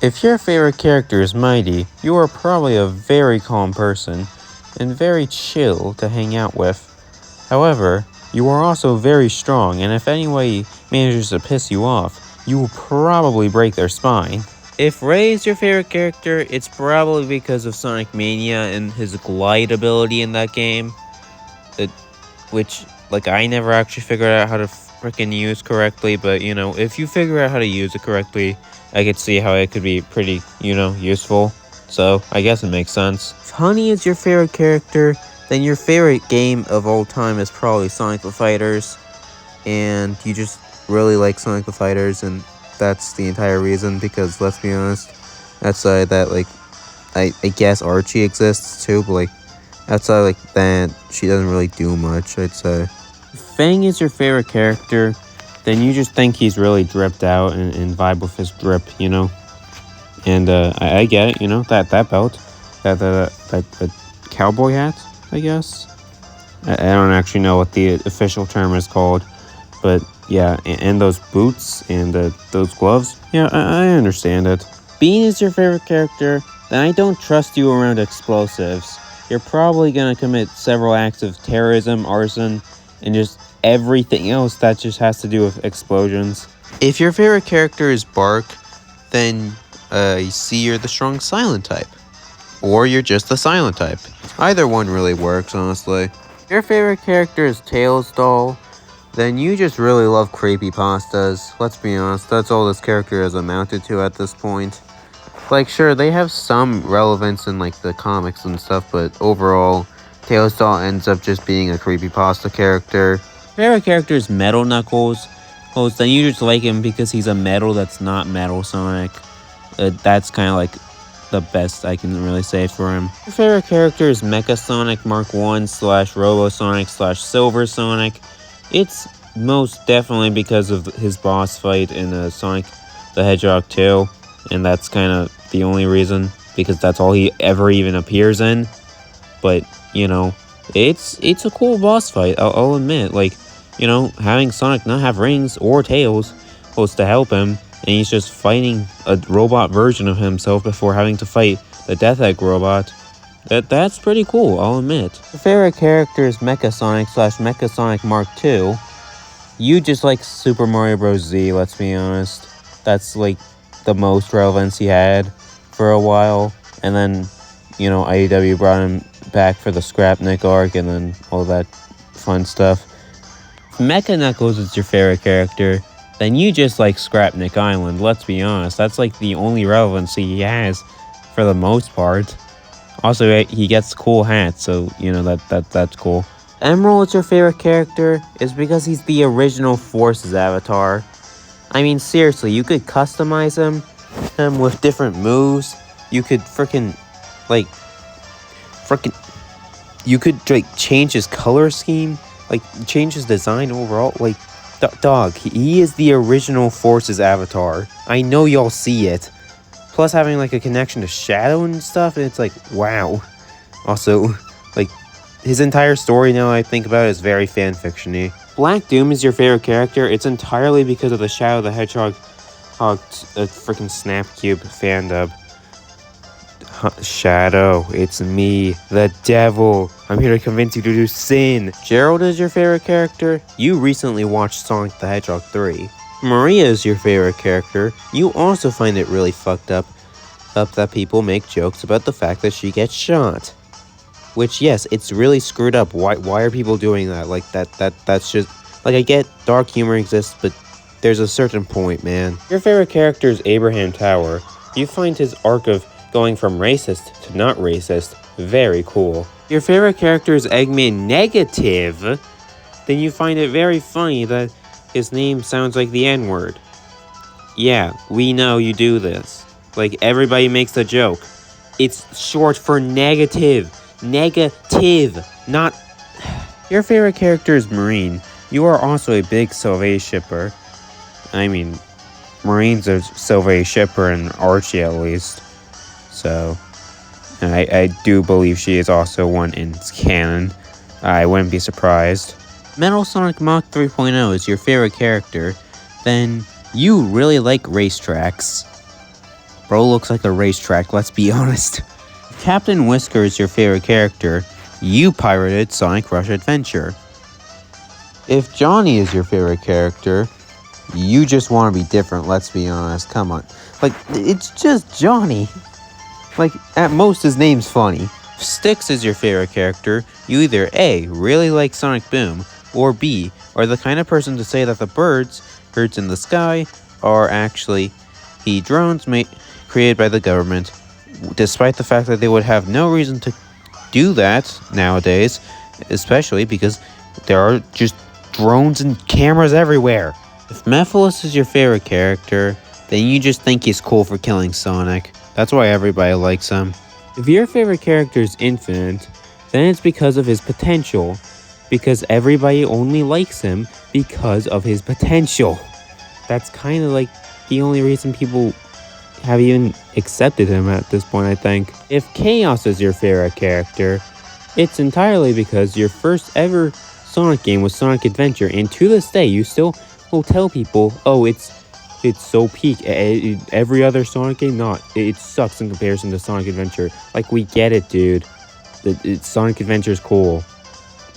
If your favorite character is Mighty, you are probably a very calm person and very chill to hang out with. However, you are also very strong, and if anybody manages to piss you off, you will probably break their spine. If Ray is your favorite character, it's probably because of Sonic Mania and his glide ability in that game. Which, I never actually figured out how to freaking use correctly, but, if you figure out how to use it correctly, I could see how it could be pretty, useful. So, I guess it makes sense. If Honey is your favorite character, then your favorite game of all time is probably Sonic the Fighters, and you just really like Sonic the Fighters, and that's the entire reason, because let's be honest, outside that, I guess Archie exists too, but, outside that, she doesn't really do much, I'd say. If Fang is your favorite character, then you just think he's really dripped out and vibe with his drip, And, I get it, that belt, that cowboy hat, I guess. I don't actually know what the official term is called, but yeah, and those boots and those gloves, yeah, I understand it. Bean is your favorite character, then I don't trust you around explosives. You're probably gonna commit several acts of terrorism, arson, and just everything else that just has to do with explosions. If your favorite character is Bark, then you see you're the strong silent type. Or you're just the silent type. Either one really works, honestly. If your favorite character is Tails Doll, then you just really love creepypastas. Let's be honest, that's all this character has amounted to at this point. Sure, they have some relevance in, the comics and stuff, but overall, Tails Doll ends up just being a creepypasta character. Favorite character is Metal Knuckles. Then you just like him because he's a metal that's not Metal Sonic. That's kind of the best I can really say for him. Your favorite character is Mecha Sonic Mark 1 / Robo Sonic / Silver Sonic. It's most definitely because of his boss fight in Sonic the Hedgehog 2, and that's kind of the only reason, because that's all he ever even appears in. But, it's a cool boss fight, I'll admit. Having Sonic not have rings or tails supposed to help him, and he's just fighting a robot version of himself before having to fight the Death Egg robot. That's pretty cool, I'll admit. Your favorite character is Mecha Sonic / Mecha Sonic Mark 2. You just like Super Mario Bros. Z, let's be honest. That's the most relevance he had for a while. And then, IDW brought him back for the Scrapnik arc and then all that fun stuff. If Mecha Knuckles is your favorite character, then you just like Scrapnik Island, let's be honest. That's the only relevancy he has for the most part. Also, he gets cool hats, so, that's cool. Emerald is your favorite character is because he's the original Forces avatar. I mean, seriously, you could customize him with different moves. You could you could, change his color scheme, change his design overall, dog, he is the original Forces avatar. I know y'all see it. Plus having a connection to Shadow and stuff, and it's wow. Also, his entire story now I think about it is very fanfiction-y. Black Doom is your favorite character. It's entirely because of the Shadow the Hedgehog freaking Snapcube fandub. Shadow, it's me, the devil. I'm here to convince you to do sin. Gerald is your favorite character. You recently watched Sonic the Hedgehog 3. Maria is your favorite character. You also find it really fucked up that people make jokes about the fact that she gets shot. Which, yes, it's really screwed up. Why are people doing that? That's just... I get dark humor exists, but there's a certain point, man. Your favorite character is Abraham Tower. You find his arc of going from racist to not racist very cool. Your favorite character is Eggman Negative. Then you find it very funny that his name sounds like the N-word. Yeah, we know you do this. Everybody makes the joke. It's short for negative. Negative, not... Your favorite character is Marine. You are also a big Sylvie shipper. I mean, Marine's a Sylvie shipper and Archie at least. So, I do believe she is also one in canon. I wouldn't be surprised. Metal Sonic Mach 3.0 is your favorite character, then you really like racetracks. Bro looks like a racetrack, let's be honest. If Captain Whisker is your favorite character, you pirated Sonic Rush Adventure. If Johnny is your favorite character, you just want to be different, let's be honest. Come on. Like, it's just Johnny. Like, at most, his name's funny. If Styx is your favorite character, you either A, really like Sonic Boom, or B, are the kind of person to say that the birds in the sky are actually drones created by the government, despite the fact that they would have no reason to do that nowadays, especially because there are just drones and cameras everywhere. If Mephiles is your favorite character, then you just think he's cool for killing Sonic. That's why everybody likes him. If your favorite character is Infinite, then it's because of his potential. Because everybody only likes him because of his potential. That's kind of like the only reason people have even accepted him at this point, I think. If Chaos is your favorite character, it's entirely because your first ever Sonic game was Sonic Adventure, and to this day, you still will tell people, oh, it's so peak. Every other Sonic game, it sucks in comparison to Sonic Adventure. Like, we get it, dude. Sonic Adventure is cool.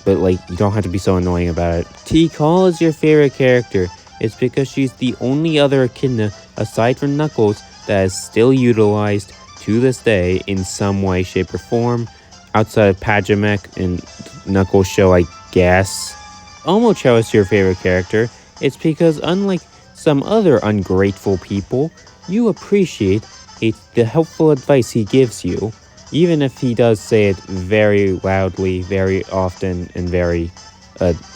But, like, you don't have to be so annoying about it. T-Call is your favorite character. It's because she's the only other echidna, aside from Knuckles, that is still utilized to this day in some way, shape, or form. Outside of Pajamek and Knuckles show, I guess. Omocho is your favorite character. It's because, unlike some other ungrateful people, you appreciate the helpful advice he gives you, even if he does say it very loudly, very often, and very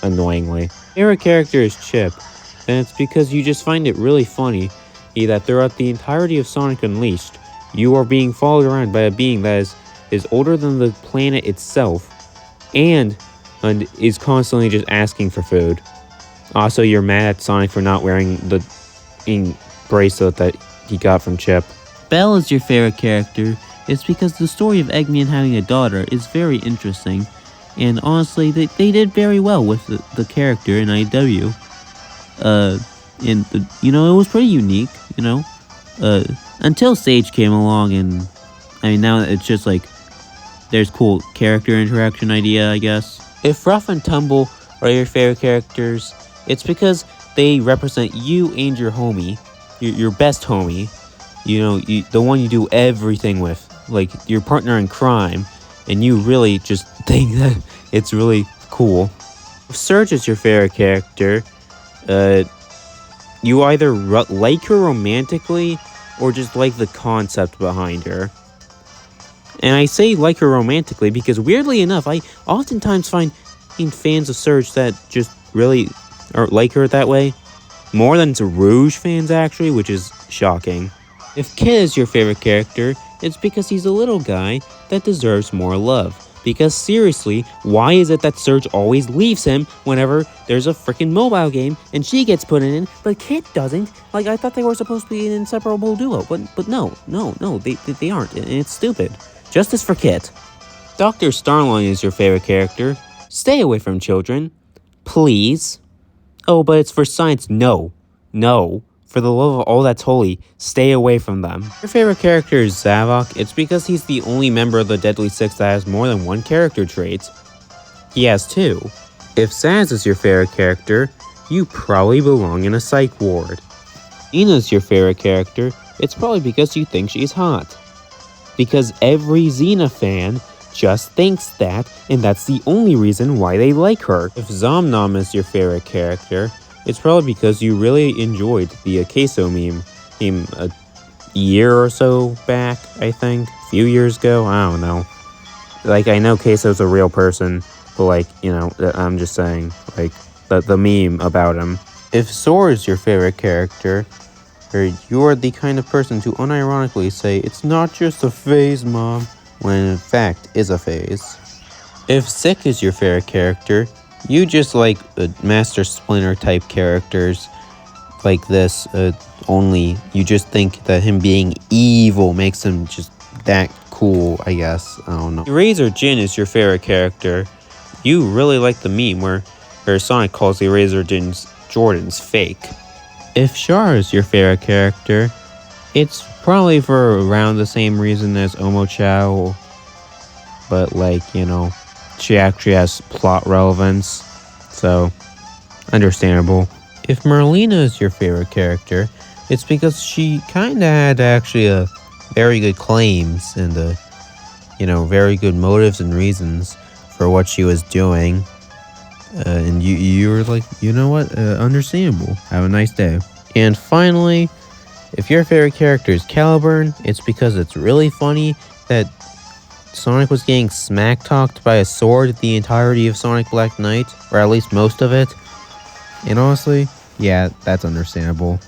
annoyingly. Favorite character is Chip, then it's because you just find it really funny that throughout the entirety of Sonic Unleashed, you are being followed around by a being that is older than the planet itself, and is constantly just asking for food. Also, you're mad at Sonic for not wearing the bracelet that he got from Chip. Belle is your favorite character. It's because the story of Eggman having a daughter is very interesting. And honestly, they did very well with the character in IW. It was pretty unique, until Sage came along, and I mean, now it's just like, there's cool character interaction idea, I guess. If Rough and Tumble are your favorite characters, it's because they represent you and your homie, your best homie, the one you do everything with, like your partner in crime, and you really just think that it's really cool. If Surge is your favorite character, you either like her romantically or just like the concept behind her. And I say like her romantically because, weirdly enough, I oftentimes find fans of Surge that just really like her that way. More than Rouge fans, actually, which is shocking. If Kid is your favorite character, it's because he's a little guy that deserves more love. Because seriously, why is it that Surge always leaves him whenever there's a freaking mobile game and she gets put in, but Kid doesn't? Like, I thought they were supposed to be an inseparable duo, but no, they aren't, and it's stupid. Justice for Kid. Dr. Starline is your favorite character. Stay away from children. Please. Oh, but it's for science. No. For the love of all that's holy, stay away from them. Your favorite character is Zavok. It's because he's the only member of the Deadly Six that has more than one character trait. He has two. If Saz is your favorite character, you probably belong in a psych ward. Ina's your favorite character. It's probably because you think she's hot. Because every Xena fan just thinks that, and that's the only reason why they like her. If Zomnom is your favorite character, it's probably because you really enjoyed the Queso meme a year or so back, I think. A few years ago, I don't know. Like, I know Queso's a real person, but like, I'm just saying, like, the meme about him. If Sora is your favorite character, or you're the kind of person to unironically say, it's not just a phase, Mom, when in fact is a phase. If Sick is your favorite character, you just like Master Splinter type characters like this, only you just think that him being evil makes him just that cool, I guess. I don't know. If Razor Jin is your favorite character, you really like the meme where Sonic calls the Razor Jordans fake. If Char is your favorite character, It's probably for around the same reason as Omo Chow, but like, she actually has plot relevance, so understandable. If Merlina is your favorite character, it's because she kinda had actually a very good claims and very good motives and reasons for what she was doing. And you were like, you know what? Understandable. Have a nice day. And finally, if your favorite character is Caliburn, it's because it's really funny that Sonic was getting smack-talked by a sword the entirety of Sonic Black Knight, or at least most of it. And honestly, yeah, that's understandable.